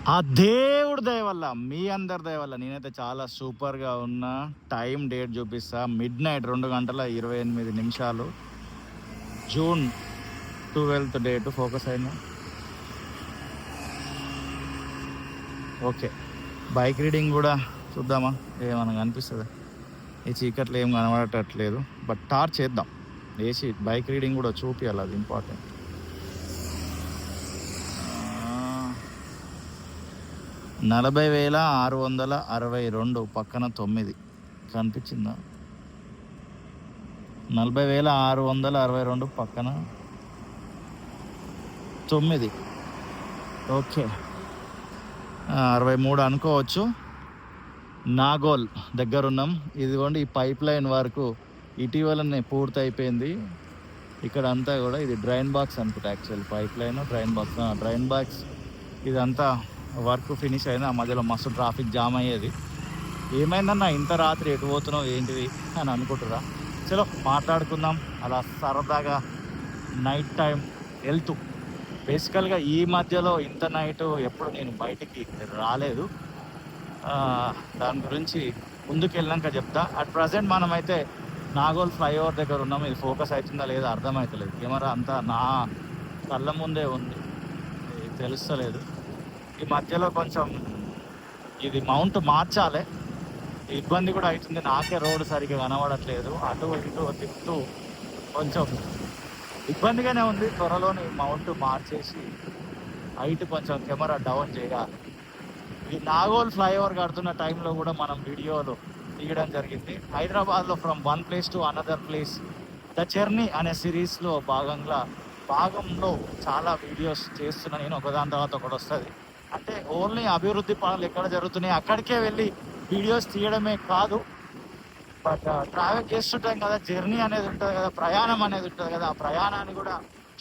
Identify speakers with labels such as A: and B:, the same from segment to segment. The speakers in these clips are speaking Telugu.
A: ఆ దేవుడి దయ వల్ల, మీ అందరి దయ వల్ల నేనైతే చాలా సూపర్గా ఉన్నా. టైం డేట్ చూపిస్తా, మిడ్ నైట్ 2 గంటల 28 నిమిషాలు, జూన్ 12th డేట్. ఫోకస్ అయినా ఓకే. బైక్ రీడింగ్ కూడా చూద్దామా, ఏమన్నా అనిపిస్తుంది. ఈ చీకట్లో ఏం కనబడటట్లేదు, బట్ టార్చ్ చేద్దాం వేసి బైక్ రీడింగ్ కూడా చూపించాలి, అది ఇంపార్టెంట్. 40,662 పక్కన 9 కనిపించిందా? 40,662 పక్కన 9. ఓకే, 63 అనుకోవచ్చు. నాగోల్ దగ్గర ఉన్నాం. ఇదిగోండి, ఈ పైప్ లైన్ వరకు ఇటీవలనే పూర్తి అయిపోయింది. ఇక్కడ అంతా కూడా ఇది డ్రైన్ బాక్స్ అనుకుంటా, actual pipe line drain box ఇదంతా వర్క్ ఫినిష్ అయింది. ఆ మధ్యలో మస్తు ట్రాఫిక్ జామ్ అయ్యేది. ఏమైందన్నా ఇంత రాత్రి ఎటు పోతున్నావు ఏంటిది అని అనుకుంటురా? చలో మాట్లాడుకుందాం అలా సరదాగా. నైట్ టైం వెళ్తూ, బేసికల్గా ఈ మధ్యలో ఇంత నైట్ ఎప్పుడు నేను బయటికి రాలేదు. దాని గురించి ముందుకు వెళ్ళాక చెప్తా. అట్ ప్రజెంట్ మనమైతే నాగోల్ ఫ్లైఓవర్ దగ్గర ఉన్నాం. ఇది ఫోకస్ అవుతుందా లేదా అర్థమవుతలేదు, కెమెరా అంతా నా కళ్ళ ముందే ఉంది, తెలుస్తలేదు. ఈ మధ్యలో కొంచెం ఇది మౌంట్ మార్చాలి, ఇబ్బంది కూడా అవుతుంది. నాకే రోడ్డు సరిగ్గా కనబడట్లేదు, అటు ఇటు తిప్పుతూ కొంచెం ఇబ్బందిగానే ఉంది. త్వరలోనే మౌంట్ మార్చేసి హైట్ కొంచెం కెమెరా డౌన్ చేయాలి. ఈ నాగోల్ ఫ్లైఓవర్ కడుతున్న టైంలో కూడా మనం వీడియోలు తీయడం జరిగింది. హైదరాబాద్లో from one place to another place, the journey అనే సిరీస్లో భాగంలో చాలా వీడియోస్ చేస్తున్నా నేను. ఒకదాని తర్వాత ఒకటి వస్తుంది. అంటే ఓన్లీ అభివృద్ధి పనులు ఎక్కడ జరుగుతున్నాయి అక్కడికే వెళ్ళి వీడియోస్ తీయడమే కాదు, బట్ ట్రావెల్ చేస్తుంటాం కదా, జర్నీ అనేది ఉంటుంది కదా, ప్రయాణం అనేది ఉంటుంది కదా, ఆ ప్రయాణాన్ని కూడా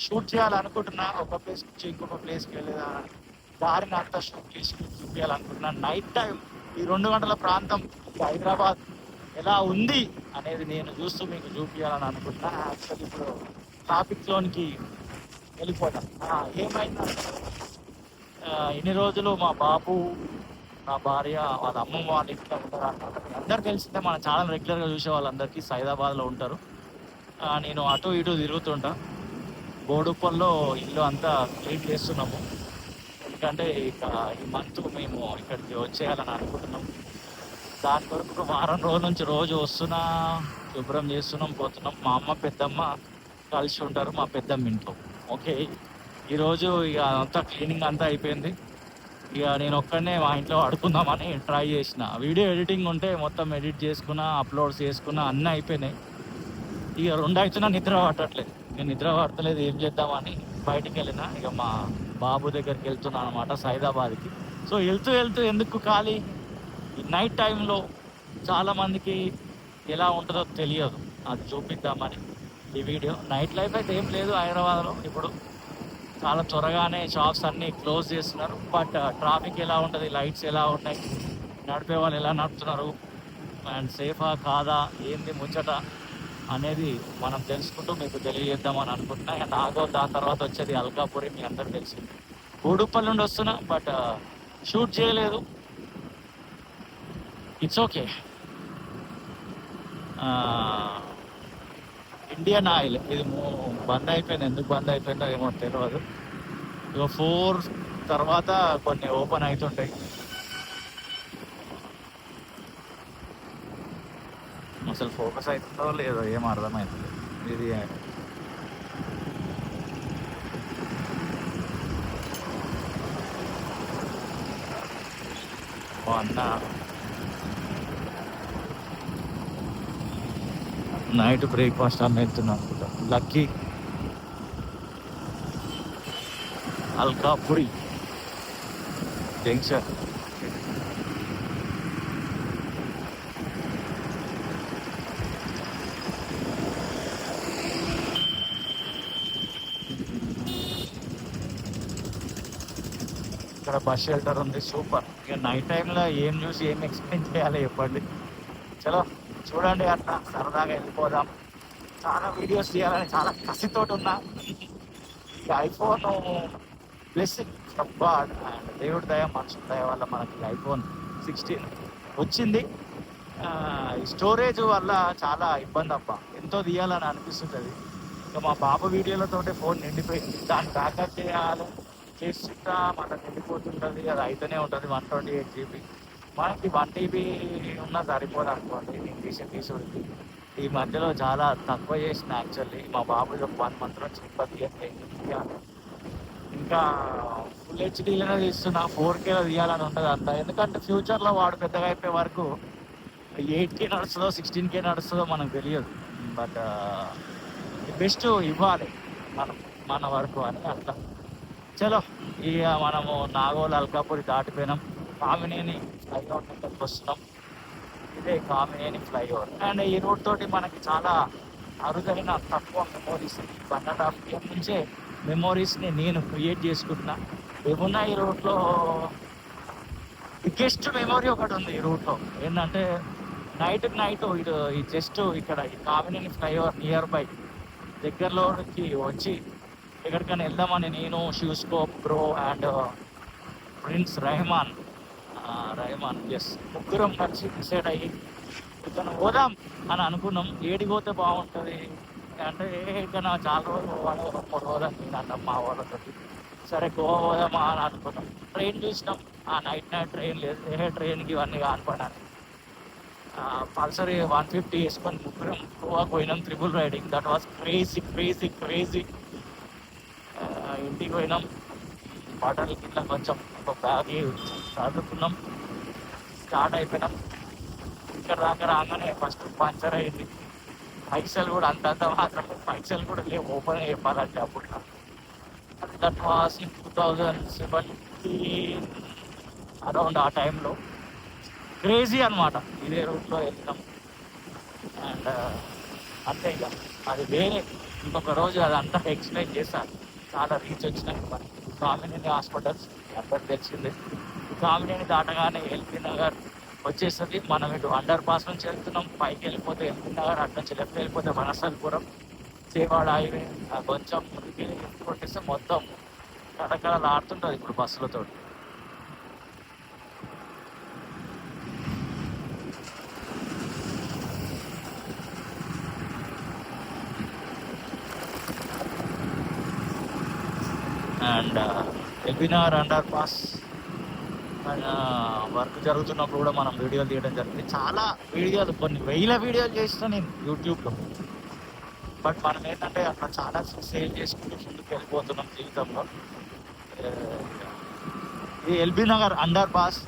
A: షూట్ చేయాలనుకుంటున్నా. ఒక ప్లేస్ నుంచి ఇంకొక ప్లేస్కి వెళ్ళేదా దారిని అంతా షూట్ చేసి చూపించాలనుకుంటున్నా. నైట్ టైం ఈ 2 గంటల ప్రాంతం హైదరాబాద్ ఎలా ఉంది అనేది నేను చూస్తూ మీకు చూపించాలని అనుకుంటున్నా. యాక్చువల్లీ ఇప్పుడు ట్రాఫిక్ జోన్కి వెళ్ళిపోతాం. ఏమైందంటే ఇన్ని రోజులు మా బాబు, నా భార్య, వాళ్ళ అమ్మమ్మ వాళ్ళ ఇంట్లో ఉంటారు అనమాట. అందరు తెలిసిందే, మన ఛానల్ రెగ్యులర్గా చూసే వాళ్ళందరికీ సైదాబాద్లో ఉంటారు. నేను అటు ఇటు తిరుగుతుంటా. బోడుప్పల్లో ఇల్లు అంతా క్లీన్ చేస్తున్నాము, ఎందుకంటే ఇక ఈ మంత్ మేము ఇక్కడికి వచ్చేయాలని అనుకుంటున్నాం. దాని కొరకు వారం రోజుల నుంచి రోజు వస్తున్నా, శుభ్రం చేస్తున్నాం, పోతున్నాం. మా అమ్మ పెద్దమ్మ కలిసి ఉంటారు మా పెద్దమ్మ ఇంట్లో. ఓకే, ఈరోజు ఇక అంతా క్లీనింగ్ అంతా అయిపోయింది. ఇక నేను ఒక్కడనే మా ఇంట్లో ఆడుకుందామని ట్రై చేసిన. వీడియో ఎడిటింగ్ ఉంటే మొత్తం ఎడిట్ చేసుకున్నా, అప్లోడ్స్ చేసుకున్నా, అన్నీ అయిపోయినాయి. ఇక 2 అవుతున్నా నిద్ర పట్టట్లేదు. నేను నిద్ర పడతలేదు, ఏం చేద్దామని బయటికి వెళ్ళిన. ఇక మా బాబు దగ్గరికి వెళ్తున్నాను అనమాట, సైదాబాద్కి. సో వెళ్తూ ఎందుకు ఖాళీ, ఈ నైట్ టైంలో చాలామందికి ఎలా ఉంటుందో తెలియదు, అది చూపిద్దామని ఈ వీడియో. నైట్ లైఫ్ అయితే ఏం లేదు హైదరాబాద్లో. ఇప్పుడు చాలా త్వరగానే షాప్స్ అన్నీ క్లోజ్ చేస్తున్నారు, బట్ ట్రాఫిక్ ఎలా ఉంటుంది, లైట్స్ ఎలా ఉన్నాయి, నడిపే వాళ్ళు ఎలా నడుపుతున్నారు, అండ్ సేఫా కాదా, ఏంది ముచ్చట అనేది మనం తెలుసుకుంటూ మీకు తెలియజేద్దామని అనుకుంటున్నా. అండ్ నాగోల్, దాని తర్వాత వచ్చేది అల్కాపురి, మీ అందరికి తెలిసింది. బోడుప్పల్ నుండి వస్తున్నా, బట్ షూట్ చేయలేదు. It's okay. ఇండియన్ ఆయిల్ ఇది బంద్ అయిపోయింది, ఎందుకు బంద్ అయిపోయిందో ఏమో తెలియదు. ఇక 4 తర్వాత కొన్ని ఓపెన్ అవుతుంటాయి. అసలు ఫోకస్ అవుతుందో లేదో ఏం అర్థమవుతుంది. ఇది అన్న నైట్ బ్రేక్ఫాస్ట్ అన్న ఎత్తున్నా అనుకుంటా. Lucky Alkapuri junction. ఇక్కడ బస్ షెల్టర్ ఉంది, సూపర్. ఇక నైట్ టైంలో ఏం చూసి ఏం ఎక్స్ప్లెయిన్ చేయాలి చెప్పండి. చలో చూడండి, అట్లా సరదాగా వెళ్ళిపోదాం. చాలా వీడియోస్ తీయాలని చాలా కసితోటి ఉన్నా. ఈ iPhone blessing from God. And దేవుడి దయ, మనుషుల దయ వల్ల మనకి ఐఫోన్ 16 వచ్చింది. ఈ స్టోరేజ్ వల్ల చాలా ఇబ్బంది అబ్బా, ఎంతో తీయాలని అనిపిస్తుంటుంది. ఇంకా మా బాబు వీడియోలతోటే ఫోన్ నిండిపోయింది, దాన్ని బ్యాకప్ చేయాలి, చేస్తుంటా మనకు నిండిపోతుంటుంది. అది అయితేనే ఉంటుంది 128 GB. మనకి 1 TB ఉన్నా సరిపోదు అనుకోండి నేను తీసుడికి. ఈ మధ్యలో చాలా తక్కువ చేసిన యాక్చువల్లీ. మా బాబు 1 month నుంచి ఇబ్బంది తీయాలి. ఇంకా ఫుల్ హెచ్డీలోనే తీస్తున్నా, 4Kలో తీయాలని ఉంటుంది అంతా. ఎందుకంటే ఫ్యూచర్లో వాడు పెద్దగా అయిపోయే వరకు 8K నడుస్తుందో 16K నడుస్తుందో మనకు తెలియదు. బట్ బెస్ట్ ఇవ్వాలి మన వరకు అని అట్లా. చలో, ఇక మనము నాగోల్ అల్కాపూరి దాటిపోయినాం, కామినేని ఫ్లైఓవర్ దగ్గరికి వస్తున్నాం. ఇదే కామినేని ఫ్లైఓవర్. అండ్ ఈ రోడ్ తోటి మనకి చాలా అరుదైన తక్కువ మెమోరీస్, 1.5 year నుంచే మెమోరీస్ని నేను క్రియేట్ చేసుకుంటున్నా. ఏమున్నా ఈ రోడ్లో బిగ్గెస్ట్ మెమొరీ ఒకటి ఉంది ఈ రూట్లో. ఏంటంటే నైట్ ఇటు ఈ జస్ట్ ఇక్కడ ఈ కామినేని ఫ్లైఓవర్ నియర్ బై దగ్గరలోకి వచ్చి ఎక్కడికైనా వెళ్దామని నేను, Shoescope bro and Prince Rehman S, ముగ్గురం కలిసి డిసైడ్ అయ్యి ఇక్కడ పోదాం అని అనుకున్నాం. ఏడికి పోతే బాగుంటుంది అంటే ఇక్కడ చాలా రోజులు పోవాలి, 3 రోజులు నేను అన్నాం మా వాళ్ళతో. సరే గోవా పోదామా అని అనుకున్నాం. ట్రైన్ చూసినాం, నైట్ ట్రైన్ లేదు. ట్రైన్కి ఇవన్నీ కానిపడాలి. పల్సర్ 150 వేసుకొని ముగ్గురం గోవా పోయినాం, triple riding. That was crazy. ఇంటికి పోయినాం, బాటల్ కింద కొంచెం ఒక బ్యాగ్ చదువుకున్నాం, స్టార్ట్ అయిపోయినాం. ఇక్కడ దాకా రాగానే ఫస్ట్ పంచర్ అయింది. పైసలు కూడా అంత మాత్రం పైసలు కూడా లేవు ఓపెన్ చెప్పాలంటే అప్పుడు. దట్ వాస్ ఇన్ 2017 అరౌండ్ ఆ టైంలో. క్రేజీ అనమాట. ఇదే రూట్లో వెళ్తాం. అండ్ అంతే, ఇక అది వేరే. ఇంకొక రోజు అదంతా ఎక్స్ప్లెయిన్ చేస్తాను. చాలా రీచ్ వచ్చినాక మనకి కామినేని హాస్పిటల్స్ అందరికి తెలిసిందే. కామినేని దాటగానే ఎల్బీ నగర్ వచ్చేస్తుంది. మనం ఇటు అండర్ పాస్ నుంచి వెళ్తున్నాం, పైకి వెళ్ళిపోతే ఎల్బీ నగర్, అటు నుంచి లెఫ్ట్ వెళ్ళిపోతే వనసల్పురం, చేవాడ హైవే. కొంచెం ముందుకి కొట్టేస్తే మొత్తం కడకడలు ఆడుతుంటుంది ఇప్పుడు బస్సులతో. And LB Nagar underpass work జరుగుతున్నప్పుడు కూడా మనం వీడియోలు తీయడం జరిగింది. చాలా వీడియోలు, కొన్ని వేల వీడియోలు చేసిన నేను యూట్యూబ్లో. బట్ మనం ఏంటంటే అక్కడ చాలా సేల్ చేసుకుంటూ ముందుకు వెళ్ళిపోతున్నాం జీవితంలో. ఈ ఎల్బీ నగర్ అండర్ పాస్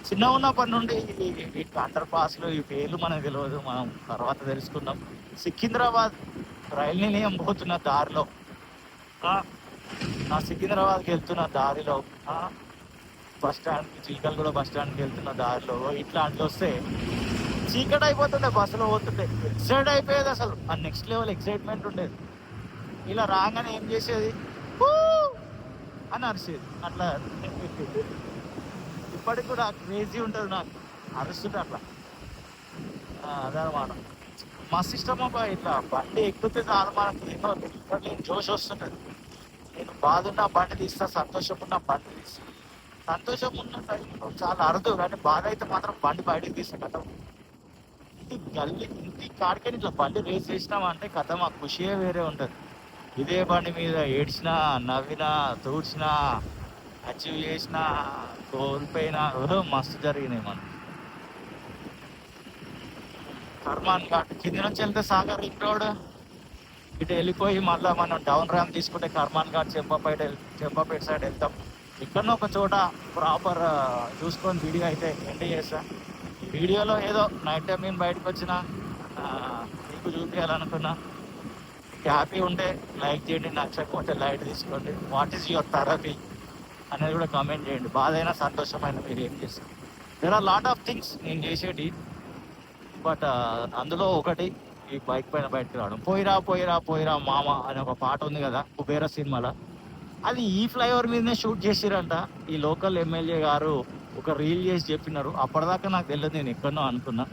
A: చిన్న ఉన్నప్పటి నుండి ఈ అండర్ పాస్లు ఈ పేర్లు మనకు తెలియదు, మనం తర్వాత తెలుసుకున్నాం. సికింద్రాబాద్ రైలు నిలయం పోతున్న దారిలో, సికింద్రాబాద్కి వెళ్తున్న దారిలో, బస్ స్టాండ్కి, చిలకలగూడ బస్ స్టాండ్కి వెళ్తున్న దారిలో ఇట్లాంటివి వస్తే చీకటి అయిపోతుండే, బస్సులో పోతుండే. ఎక్సైట్ అయిపోయేది అసలు, ఆ నెక్స్ట్ లెవెల్ ఎక్సైట్మెంట్ ఉండేది. ఇలా రాగానే ఏం చేసేది, అని అరిసేది. అట్లా ఇప్పటికి కూడా క్రేజీ ఉంటుంది నాకు, అరుస్తుంటే అట్లా. అదనమాట మస్తు ఇష్టం అబ్బా. ఇట్లా బండి ఎక్కుతే చాలా మనకి నేను జోష్ వస్తుంటుంది. నేను బాధ ఉన్న బండి తీస్తా, సంతోషం ఉన్న బండి తీస్తా. సంతోషం ఉన్న టైంలో చాలా అరుదు, కానీ బాధ అయితే మాత్రం బండి బయటకు తీస్తే కథ. ఇంటి కాడికని ఇట్లా బండి రేస్ చేసినామంటే కథ, మా ఖుషియే వేరే ఉంటుంది. ఇదే బండి మీద ఏడ్చినా, నవ్వినా, తూడ్చినా, అచీవ్ చేసినా, కోల్పోయినా మస్తు జరిగినాయి మనకి. కర్మాన్ ఘాట్ కింది నుంచి వెళ్తే సాగర్ రింగ్ రోడ్, ఇటు వెళ్ళిపోయి మళ్ళీ మనం డౌన్ ర్యాంప్ తీసుకుంటే కర్మాన్ ఘాట్ చెంపపేట సైడ్ వెళ్తాం. ఇక్కడనో ఒక చోట ప్రాపర్ చూసుకొని వీడియో అయితే ఎండ్ చేస్తా. వీడియోలో ఏదో నైట్ టైం నేను బయటకు వచ్చిన మీకు చూపించాలనుకున్నా. హ్యాపీ ఉంటే లైక్ చేయండి, నచ్చకపోతే లైట్ తీసుకోండి. వాట్ ఈస్ యువర్ థెరపీ అనేది కూడా కామెంట్ చేయండి. బాధైనా సంతోషమైన మీరు ఏం చేస్తారు. There are lot of things నేను చేసేటి, బట్ అందులో ఒకటి ఈ బైక్ పైన బయటకు రావడం. పోయిరా మామ అనే ఒక పాట ఉంది కదా కుబేర సినిమాలో, అది ఈ ఫ్లైఓవర్ మీదనే షూట్ చేసిరంట. ఈ లోకల్ ఎమ్మెల్యే గారు ఒక రీల్ చేసి చెప్పినారు. అప్పటిదాకా నాకు తెలియదు, నేను ఎక్కడనో అనుకున్నా.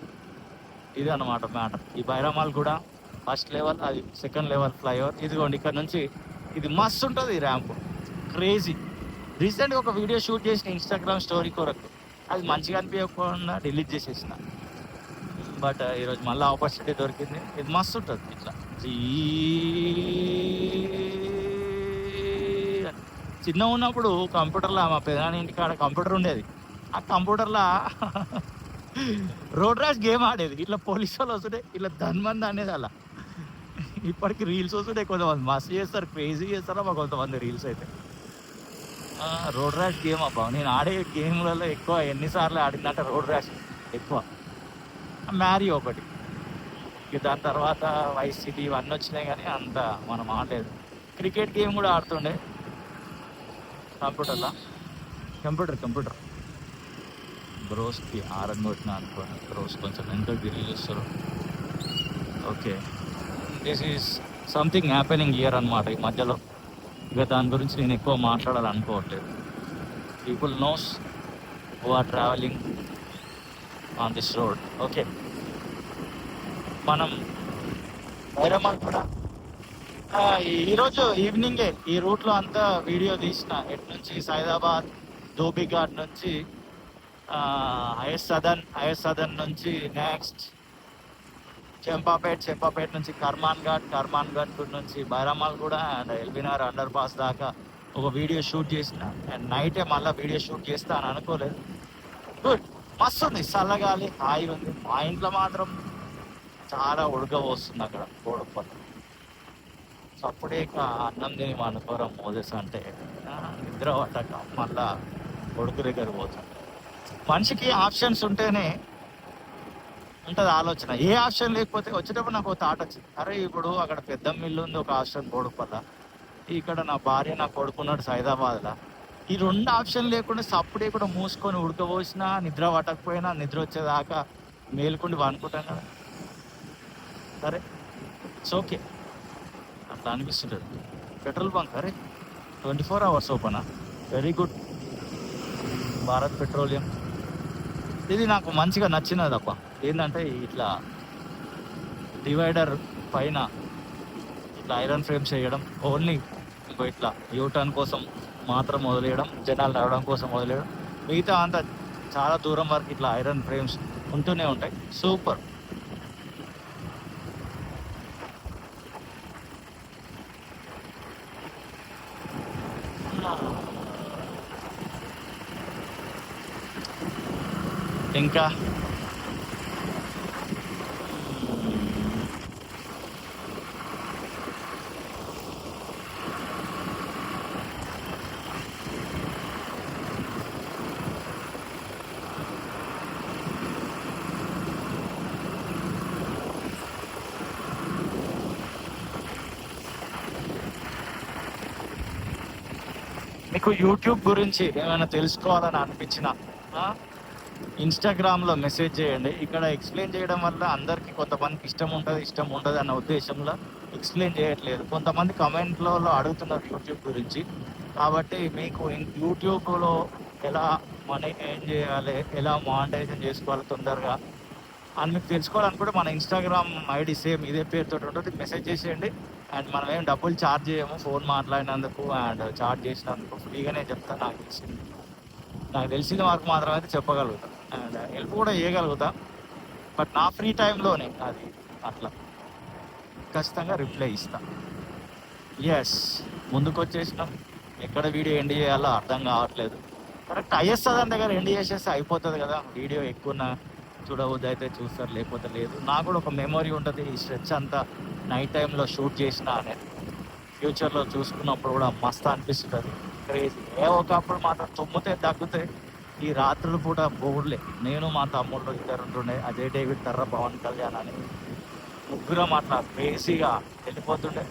A: ఇది అన్నమాట మ్యాటర్. ఈ బైరామాల్ కూడా ఫస్ట్ లెవెల్, అది సెకండ్ లెవెల్ ఫ్లైఓవర్. ఇదిగోండి ఇక్కడ నుంచి ఇది మస్తు ఉంటుంది. ఈ ర్యాంప్ క్రేజీ. రీసెంట్గా ఒక వీడియో షూట్ చేసిన ఇన్స్టాగ్రామ్ స్టోరీ కొరకు, అది మంచిగా అనిపించకుండా డిలీట్ చేసేసిన. బట్ ఈరోజు మళ్ళీ ఆపర్చునిటీ దొరికింది. ఇది మస్తు ఉంటుంది ఇట్లా చిన్న ఉన్నప్పుడు కంప్యూటర్లో మా పెదాని ఇంటికాడ కంప్యూటర్ ఉండేది. ఆ కంప్యూటర్లో రోడ్ ర్యాష్ గేమ్ ఆడేది. ఇట్లా పోలీసు వాళ్ళు వస్తుంటే ఇట్లా ధన్మంది అనేది అలా. ఇప్పటికి రీల్స్ వస్తుంటే కొంతమంది మస్తు చేస్తారు, క్రేజీ చేస్తారా మా కొంతమంది రీల్స్ అయితే. రోడ్ ర్యాష్ గేమ్ అబ్బా, నేను ఆడే గేమ్లలో ఎక్కువ ఎన్నిసార్లు ఆడిందంటే రోడ్ ర్యాష్ ఎక్కువ. మ్యారీ ఒకటి, ఇక దాని తర్వాత వైస్ సిటీ ఇవన్నీ వచ్చినాయి, కానీ అంత మనం ఆడలేదు. క్రికెట్ గేమ్ కూడా ఆడుతుండే కంప్యూటర్లో. కంప్యూటర్ బ్రోస్కి ఆరని కొట్టిన అనుకోండి. బ్రోస్ కొంచెం వెనక తిరిగి చూస్తారు. Okay, this is something happening here అనమాట ఈ మధ్యలో. ఇక దాని గురించి నేను ఎక్కువ మాట్లాడాలనుకోవట్లేదు. People knows who are travelling on this road. Okay, మనం వైరమాల్ కూడా ఈరోజు ఈవినింగే ఈ రూట్లో అంతా వీడియో తీసిన. ఎటు నుంచి సైదాబాద్ ధోబిఘాట్ నుంచి ఐఎస్ సదన్ నుంచి నెక్స్ట్ చెంపాపేట నుంచి కర్మాన్ ఘాట్ నుంచి బైరామాల్ కూడా అండ్ ఎల్బీనగర్ అండర్ పాస్ దాకా ఒక వీడియో షూట్ చేసిన. అండ్ నైటే మళ్ళీ వీడియో షూట్ చేస్తా అని అనుకోలేదు. గుడ్, మస్తు ఉంది, చల్లగాలి, హాయి ఉంది. మా ఇంట్లో మాత్రం చాలా ఉడక వస్తుంది అక్కడ కోడపల్లి. సో అప్పుడే ఇక అన్నం తిని అనుకోరం మోజెస్ అంటే నిద్ర పట్టక మళ్ళా కొడుకు దగ్గర పోతాం. మనిషికి ఆప్షన్స్ ఉంటేనే ఉంటుంది ఆలోచన. ఏ ఆప్షన్ లేకపోతే వచ్చేటప్పుడు నాకు ఒక థాట్ వచ్చింది, అరే ఇప్పుడు అక్కడ పెద్ద మిల్లు ఉంది ఒక ఆప్షన్ కోడపల్ల, ఇక్కడ నా భార్య నా కొడుకున్నాడు సైదాబాద్లో. ఈ రెండు ఆప్షన్ లేకుండా సప్పుడే కూడా మూసుకొని ఉడకపోసినా నిద్ర పట్టకపోయినా నిద్ర వచ్చేదాకా మేలుకుండి అనుకుంటాం కదా. సరే, ఇట్స్ ఓకే, అట్లా అనిపిస్తుంటుంది. పెట్రోల్ బంక్ అరే 24 hours ఓపెనా, వెరీ గుడ్. భారత్ పెట్రోలియం ఇది నాకు మంచిగా నచ్చినది అప్ప. ఏంటంటే ఇట్లా డివైడర్ పైన ఇట్లా ఐరన్ ఫ్రేమ్స్ వేయడం, ఓన్లీ ఇంకో ఇట్లా యూటర్న్ కోసం మాత్రం వదిలేయడం, జనాలు నడవడం కోసం వదిలేయడం, మిగతా అంతా చాలా దూరం వరకు ఇట్లా ఐరన్ ఫ్రేమ్స్ ఉంటూనే ఉంటాయి. సూపర్. ఇంకా మీకు యూట్యూబ్ గురించి ఏమైనా తెలుసుకోవాలని అనిపించిన ఇన్స్టాగ్రామ్లో మెసేజ్ చేయండి. ఇక్కడ ఎక్స్ప్లెయిన్ చేయడం వల్ల అందరికీ కొంతమందికి ఇష్టం ఉండదు అన్న ఉద్దేశంలో ఎక్స్ప్లెయిన్ చేయట్లేదు. కొంతమంది కమెంట్లలో అడుగుతున్నారు యూట్యూబ్ గురించి. కాబట్టి మీకు యూట్యూబ్లో ఎలా మనీ ఎర్న్ చేయాలి, ఎలా మానిటైజేషన్ చేసుకోవాలి తొందరగా అని మీకు తెలుసుకోవాలనుకుంటే మన ఇన్స్టాగ్రామ్ ఐడి సేమ్ ఇదే పేరుతో ఉంటుంది, మెసేజ్ చేసేయండి. అండ్ మనం ఏం డబ్బులు ఛార్జ్ చేయము, ఫోన్ మాట్లాడినందుకు అండ్ ఛార్జ్ చేసినందుకు ఫ్రీగానే చెప్తాను. నాకు తెలిసిన వరకు మాత్రం అయితే చెప్పగలుగుతా అండ్ హెల్ప్ కూడా చేయగలుగుతా. బట్ నా ఫ్రీ టైంలోనే అది అట్లా ఖచ్చితంగా రిప్లై ఇస్తా. ఎస్, ముందుకు వచ్చేసినాం. ఎక్కడ వీడియో ఎండ్ చేయాలో అర్థం కావట్లేదు. కరెక్ట్ ఐఎస్ సదన్ దగ్గర ఎండ్ చేసేస్తే అయిపోతుంది కదా. వీడియో ఎక్కువ చూడవద్దు అయితే చూస్తారు, లేకపోతే లేదు. నాకు కూడా ఒక మెమొరీ ఉంటుంది, ఈ స్ట్రెచ్ అంతా నైట్ టైంలో షూట్ చేసిన అనేది. ఫ్యూచర్లో చూసుకున్నప్పుడు కూడా మస్తు అనిపిస్తుంటుంది, క్రేజీ. ఒకప్పుడు మాత్రం తుమ్మితే తగ్గితే ఈ రాత్రులు పూట బోర్లే. నేను మా తమ్ముళ్ళు ఇద్దరు ఉంటుండే, అజయ్ డేవిడ్ తర్ర పవన్ కళ్యాణ్ అని ముగ్గురం అట్లా క్రేజీగా వెళ్ళిపోతుండే.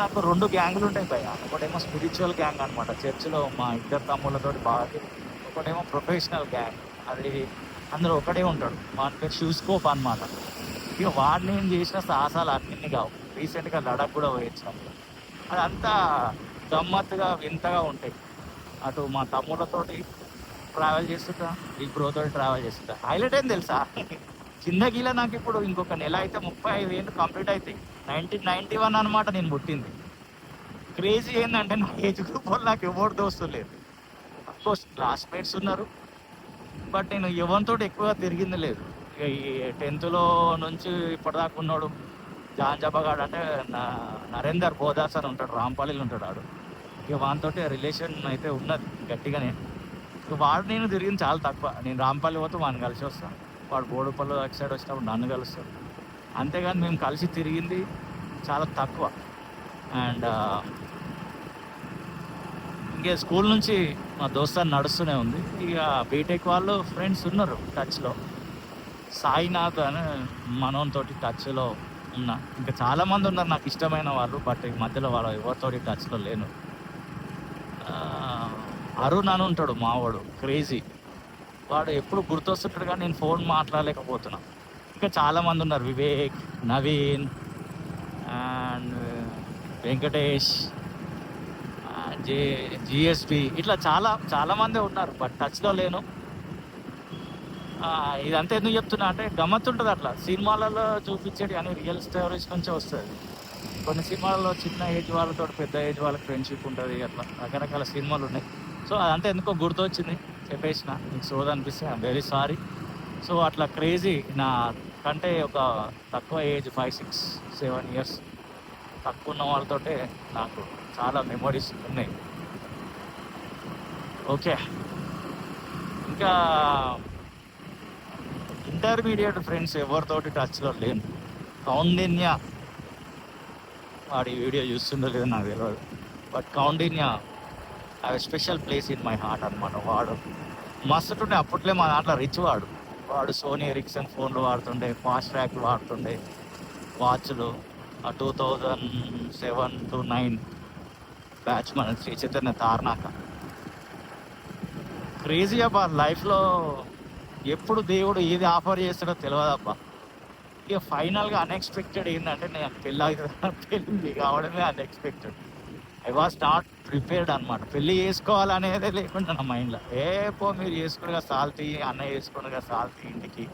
A: నాకు 2 గ్యాంగులు ఉంటాయి భయ. ఒకటేమో స్పిరిచువల్ గ్యాంగ్ అనమాట, చర్చిలో మా ఇద్దరు తమ్ముళ్ళతో బాగా. ఒకటేమో ప్రొఫెషనల్ గ్యాంగ్, అది అందరూ ఒకటే ఉంటాడు, వాని పేరు షూస్కోప్ అనమాట. ఇక వాడిని ఏం చేసిన సాహసాలు అన్నింటినీ కావు. రీసెంట్గా లడాక్ కూడా పోయించాం. అదంతా గమ్మత్తుగా వింతగా ఉంటాయి. అటు మా తమ్ముళ్ళతోటి ట్రావెల్ చేస్తుంటా, ఈ బ్రోతో ట్రావెల్ చేస్తుంటా. హైలైట్ ఏం తెలుసా, జిందగీలో నాకు ఇప్పుడు ఇంకొక నెల అయితే 35 ఏళ్ళు కంప్లీట్ అవుతాయి. 1991 అనమాట నేను పుట్టింది. క్రేజీ ఏంటంటే నా ఏజ్ గ్రూప్ వాళ్ళు నాకు ఎవరు దోస్తులు లేరు. అఫ్కోర్స్ క్లాస్మేట్స్ ఉన్నారు, బట్ నేను ఎవరితో ఎక్కువగా తిరిగింది లేదు. ఇక ఈ 10th నుంచి ఇప్పటిదాకా ఉన్నాడు జాన్ జబగాడు అంటే నరేందర్ బోదాస్ అని ఉంటాడు, రాంపల్లిలో ఉంటాడు ఆడు. ఇక వానితో రిలేషన్ అయితే ఉన్నది గట్టిగానే. ఇక వాడు నేను తిరిగింది చాలా తక్కువ. నేను రాంపల్లి పోతే వాడిని కలిసి వస్తాను, వాడు బోడుపల్లి అటు సైడ్ వచ్చినప్పుడు నన్ను కలుస్తాడు. అంతేగాని మేము కలిసి తిరిగింది చాలా తక్కువ. అండ్ ఇంకే స్కూల్ నుంచి మా దోస్తాన్ని నడుస్తూనే ఉంది. ఇక బీటెక్ వాళ్ళు ఫ్రెండ్స్ ఉన్నారు టచ్లో. సాయినాథ్ అని మనోన్తోటి టచ్లో ఉన్నా. ఇంకా చాలామంది ఉన్నారు నాకు ఇష్టమైన వాళ్ళు, బట్ ఈ మధ్యలో వాళ్ళ ఎవరితోటి టచ్లో లేను. అరుణ్ అని ఉంటాడు మావాడు, క్రేజీ వాడు. ఎప్పుడు గుర్తొస్తుంటాడు కానీ నేను ఫోన్ మాట్లాడలేకపోతున్నా. ఇంకా చాలామంది ఉన్నారు, వివేక్, నవీన్ అండ్ వెంకటేష్, జిఎస్పి, ఇట్లా చాలామంది ఉన్నారు, బట్ టచ్లో లేను. ఇదంతా ఎందుకు చెప్తున్నా అంటే గమ్మత్తుంటుంది అట్లా. సినిమాలలో చూపించేది అని రియల్ స్టోరీస్ నుంచే వస్తుంది. కొన్ని సినిమాలలో చిన్న ఏజ్ వాళ్ళతో పెద్ద ఏజ్ వాళ్ళకి ఫ్రెండ్షిప్ ఉంటుంది, అట్లా రకరకాల సినిమాలు ఉన్నాయి. సో అదంతా ఎందుకో గుర్తొచ్చింది, చెప్పేసిన. మీకు సోది అనిపిస్తే ఐఎమ్ వెరీ సారీ. సో అట్లా క్రేజీ నా కంటే ఒక తక్కువ ఏజ్ 5, 6, 7 years తక్కువ ఉన్న వాళ్ళతోటే నాకు చాలా మెమొరీస్ ఉన్నాయి. ఓకే, ఇంకా ఇంటర్మీడియట్ ఫ్రెండ్స్ ఎవరితోటి టచ్లో లేను. కౌండిన్య, వాడి వీడియో చూస్తుండలేదు నాకు తెలియదు, but Kaundinya have special place in my heart అనమాట. వాడు మస్తుండే. అప్పట్లో మా దాంట్లో రిచ్ వాడు సోనీ ఎరిక్సన్ ఫోన్లు వాడుతుండే, ఫాస్ట్ ట్రాక్లు వాడుతుండే, వాచ్లు. 2007 to 2009 బ్యాచ్ మన శ్రీ చైతన్య తార్నాక. క్రేజీ అబ్బా లైఫ్లో. ఎప్పుడు దేవుడు ఏది ఆఫర్ చేస్తాడో తెలియదబ్బా. ఇక ఫైనల్గా అన్ఎక్స్పెక్టెడ్ ఏంటంటే నేను పెళ్ళి కావడమే unexpected. I was not prepared అనమాట. పెళ్ళి చేసుకోవాలనేదే లేకుండా నా మైండ్లో. మీరు చేసుకునిగా సాల్తీ, అన్న చేసుకునిగా సాల్తీ ఇంటికి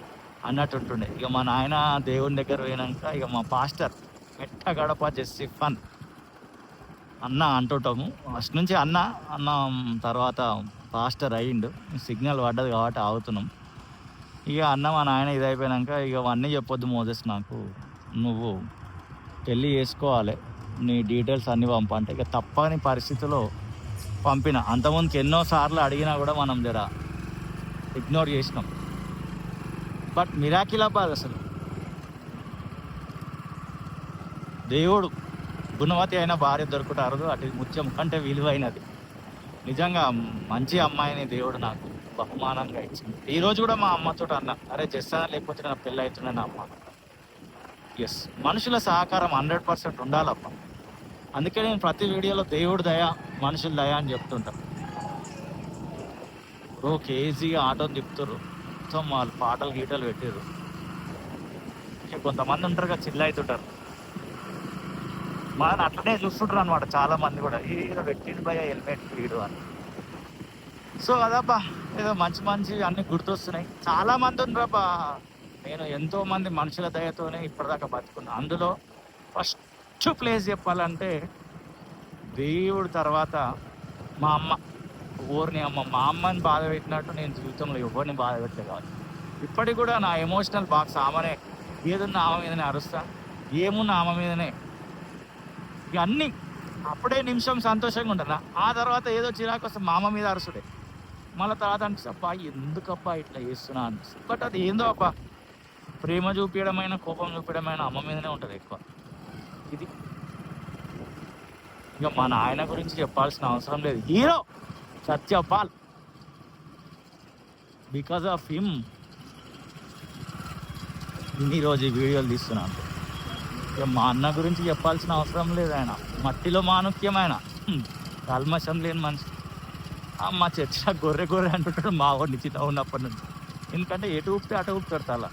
A: అన్నట్టు ఉంటుండే. ఇక మా నాయన దేవుని దగ్గర పోయినాక ఇక మా పాస్టర్ మెట్ట గడప జెస్సి ఫన్ అన్న అంటుంటాము. ఫస్ట్ నుంచి అన్న తర్వాత పాస్టర్ అయ్యిండు. సిగ్నల్ పడ్డది కాబట్టి ఆగుతున్నాం. ఇక అన్న మా నాయన ఇది అయిపోయాక ఇక అవన్నీ చెప్పొద్దు మోజెస్, నాకు నువ్వు పెళ్ళి చేసుకోవాలి, నీ డీటెయిల్స్ అన్నీ పంపంటే ఇక తప్పని పరిస్థితిలో పంపిన. అంతకుముందుకు ఎన్నోసార్లు అడిగినా కూడా మనం జర ఇగ్నోర్ చేసినాం. బట్ మిరాకిల్ అబ్బా అసలు. దేవుడు గుణవతి అయిన భార్య దొరుకుతారు, అటు ముత్యం కంటే విలువైనది. నిజంగా మంచి అమ్మాయిని దేవుడు నాకు బహుమానంగా ఇచ్చింది. ఈరోజు కూడా మా అమ్మతో అన్న, అరే చేస్తానా లేకపోతే నా పెళ్ళి అవుతున్నాను అమ్మ. ఎస్, మనుషుల సహకారం 100% ఉండాలప్ప. అందుకే నేను ప్రతి వీడియోలో దేవుడు దయ, మనుషుల దయ అని చెప్తుంటాను. కేజీగా ఆటో తిప్పుతారు, మొత్తం వాళ్ళు పాటలు గీటలు పెట్టారు. కొంతమంది ఉంటారు కదా, చిల్ల అవుతుంటారు. మనం అట్లనే చూస్తుంటారు అనమాట చాలా మంది కూడా, ఈ పెట్టిండు భయ హెల్మెట్ వీడు అని. సో అదబ్బా, ఏదో మంచి అన్ని గుర్తొస్తున్నాయి. చాలా మంది ఉన్నారబ్బా. నేను ఎంతో మంది మనుషుల దయతోనే ఇప్పటిదాకా బతుకున్నా. అందులో ఫస్ట్ ప్లేస్ చెప్పాలంటే దేవుడి తర్వాత మా అమ్మ. ఊరిని అమ్మ, మా అమ్మని బాధ పెట్టినట్టు నేను జీవితంలో ఎవరిని బాధ పెట్టలే కాదు. ఇప్పటికి కూడా నా ఎమోషనల్ బాక్స్ ఆమెనే. ఏదున్నా ఆమె మీదనే అరుస్తా, ఏమున్నా ఆమె మీదనే. ఇక అన్నీ అప్పుడే నిమిషం సంతోషంగా ఉంటాను. ఆ తర్వాత ఏదో చిరాకు వస్తే మా అమ్మ మీద అరుసుడే. మళ్ళీ తర్వాత అనిపిస్తుంది, అబ్బా ఎందుకబ్బా ఇట్లా చేస్తున్నా అనిపిస్తుంది. బట్ అది ఏందో అబ్బా, ప్రేమ చూపించడమైన కోపం చూపించడమైన అమ్మ మీదనే ఉంటుంది ఎక్కువ. ఇది ఇక మా నాయన గురించి చెప్పాల్సిన అవసరం లేదు. Hero Satyapal, because of him ఈరోజు ఈ వీడియోలు తీస్తున్నాను. ఇక మా అన్న గురించి చెప్పాల్సిన అవసరం లేదు. ఆయన మట్టిలో మాణుక్యమైన కల్మషం లేని మనిషి. మా చర్చ గొర్రె అంటుంటాడు మా వాడిని చిన్న ఉన్నప్పటి నుంచి. ఎందుకంటే ఎటు ఊపితే అటు ఊపుతాడు తల.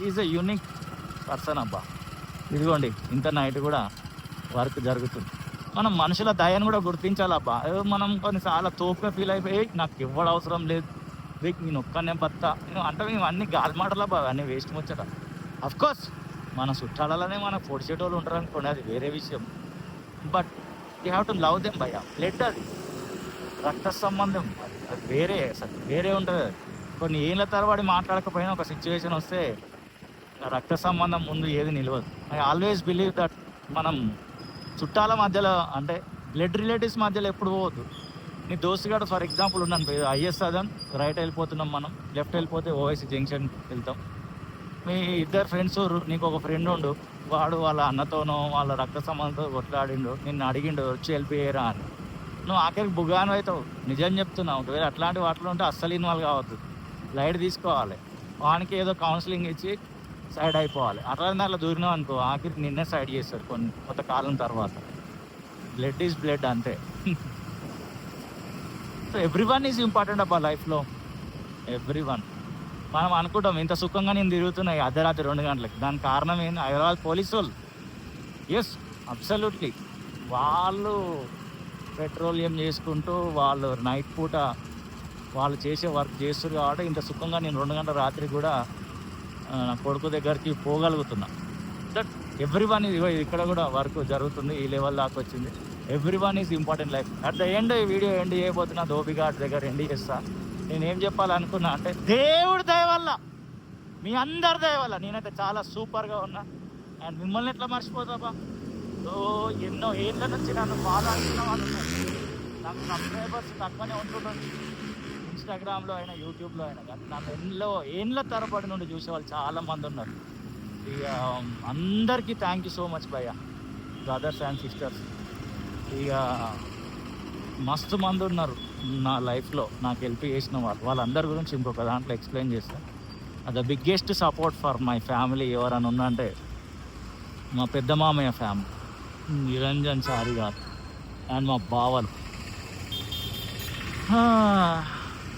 A: ఈజ్ ఎ యూనిక్ పర్సన్ అబ్బా. ఇదిగోండి ఇంత నైట్ కూడా వర్క్ జరుగుతుంది. మనం మనుషుల దయను కూడా గుర్తించాలబ్బా. మనం కొన్నిసార్లు తోపుగా ఫీల్ అయిపోయి నాకు ఇవ్వడం అవసరం లేదు, నేను ఒక్కనే బత్తా అంటే మేము అన్ని గాలిమాటలబ్బా, అన్నీ వేస్ట్ ముచ్చట. అఫ్కోర్స్ మన చుట్టాలలోనే మనకు పొడిచేటోళ్ళు ఉంటారు అనుకోండి, అది వేరే విషయం. But you have to love them భయ్య. బ్లడ్ అది రక్త సంబంధం, అది వేరే, అసలు వేరే ఉంటుంది అది. కొన్ని ఏళ్ళ తరబడి మాట్లాడకపోయినా ఒక సిచ్యువేషన్ వస్తే ఆ రక్త సంబంధం ముందు ఏది నిలవదు. ఐ ఆల్వేస్ బిలీవ్ దట్ మనం చుట్టాల మధ్యలో అంటే బ్లడ్ రిలేటివ్స్ మధ్యలో ఎప్పుడు పోవద్దు. నీ దోస్తుగాడు ఫర్ ఎగ్జాంపుల్ ఉన్నాను, ఐఎస్ అదన్ రైట్ వెళ్ళిపోతున్నాం మనం, లెఫ్ట్ వెళ్ళిపోతే ఓవైసీ జంక్షన్ వెళ్తాం. మీ ఇద్దరు ఫ్రెండ్స్, నీకు ఒక ఫ్రెండ్ ఉండు, వాడు వాళ్ళ అన్నతోనో వాళ్ళ రక్త సంబంధంతో కొట్లాడిండు, నిన్ను అడిగిండు వచ్చి వెళ్ళిపోయారా అని, నువ్వు ఆఖరికి బుగాను అవుతావు. నిజం చెప్తున్నావు. ఒకవేళ అట్లాంటి వాటిలో ఉంటే అస్సలు ఇన్వాల్వ్ కావద్దు, లైట్ తీసుకోవాలి. వానికి ఏదో కౌన్సిలింగ్ ఇచ్చి సైడ్ అయిపోవాలి. అట్లా దాంట్లో దూరినావు అనుకో ఆఖరికి నిన్నే సైడ్ చేస్తారు కొంతకాలం తర్వాత. బ్లడ్ ఈజ్ బ్లడ్ అంతే. So every one is important అబ్బా లైఫ్లో, ఎవ్రీ వన్. మనం అనుకుంటాం ఇంత సుఖంగా నేను తిరుగుతున్నాయి అర్ధరాత్రి 2 గంటలకి, దానికి కారణం ఏంటి? హైదరాబాద్ పోలీసు వాళ్ళు. Yes, absolutely. వాళ్ళు పెట్రోలియం చేసుకుంటూ వాళ్ళు నైట్ పూట వాళ్ళు చేసే వర్క్ చేస్తారు కాబట్టి ఇంత సుఖంగా నేను 2 గంటల రాత్రి కూడా నా కొడుకు దగ్గరికి పోగలుగుతున్నా. దట్ ఎవ్రీ వన్ ఈజ్, ఇక్కడ కూడా వర్క్ జరుగుతుంది, ఈ లెవెల్ దాకా వచ్చింది. Every one is important life. At the end ఈ వీడియో ఎండ్ చేయబోతున్నా, ధోబిఘాట్ దగ్గర ఎండ్ చేస్తా. నేనేం చెప్పాలనుకున్నా అంటే దేవుడి దయ వల్ల, మీ అందరి దయ వల్ల నేనైతే చాలా సూపర్గా ఉన్నా. అండ్ మిమ్మల్ని ఎట్లా మర్చిపోతావా? సో ఎన్నో ఏళ్ళ నుంచి నన్ను ఫాలో అవుతున్న వాళ్ళు ఉన్నారు. నాకు సబ్స్క్రైబర్స్ తక్కువనే ఉంటుంటారు, ఇన్స్టాగ్రామ్లో అయినా యూట్యూబ్లో అయినా. కానీ నాకు ఏళ్ళ తరబడి నుండి చూసే వాళ్ళు చాలామంది ఉన్నారు. ఇక అందరికీ థ్యాంక్ యూ సో మచ్ భయ్య, బ్రదర్స్ అండ్ సిస్టర్స్. ఇక మస్తు మంది ఉన్నారు నా లైఫ్లో నాకు హెల్ప్ చేసిన వాళ్ళు. వాళ్ళందరి గురించి ఇంకొక దాంట్లో ఎక్స్ప్లెయిన్ చేస్తాను. The biggest support for my family ఎవరైనా ఉందంటే మా పెద్ద మామయ్య ఫ్యామిలీ, నిరంజన్ సారి గారు అండ్ మా బావలు.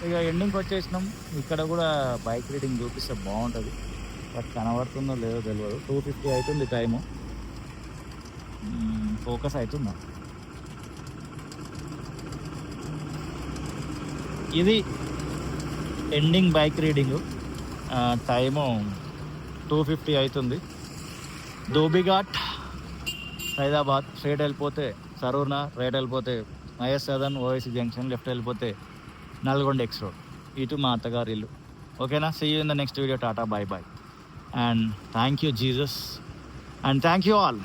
A: ఇక ఎండింగ్కి వచ్చేసినాం. ఇక్కడ కూడా బైక్ రైడింగ్ చూపిస్తే బాగుంటుంది, బట్ కనబడుతుందో లేదో తెలియదు. 2:50 అవుతుంది టైము. ఫోకస్ అవుతుందా? ఇది ఎండింగ్ బైక్ రీడింగ్. టైము 2:50 అవుతుంది. ధోబిఘాట్ హైదరాబాద్. స్ట్రైట్ వెళ్ళిపోతే సరూర్న, రైట్ వెళ్ళిపోతే IS Sadan Owaisi junction, left వెళ్ళిపోతే నల్గొండ ఎక్స్ రోడ్. ఇటు మా అత్తగారి ఇల్లు. ఓకేనా? See you in the next video. Tata, bye bye. And thank you Jesus, and thank you all.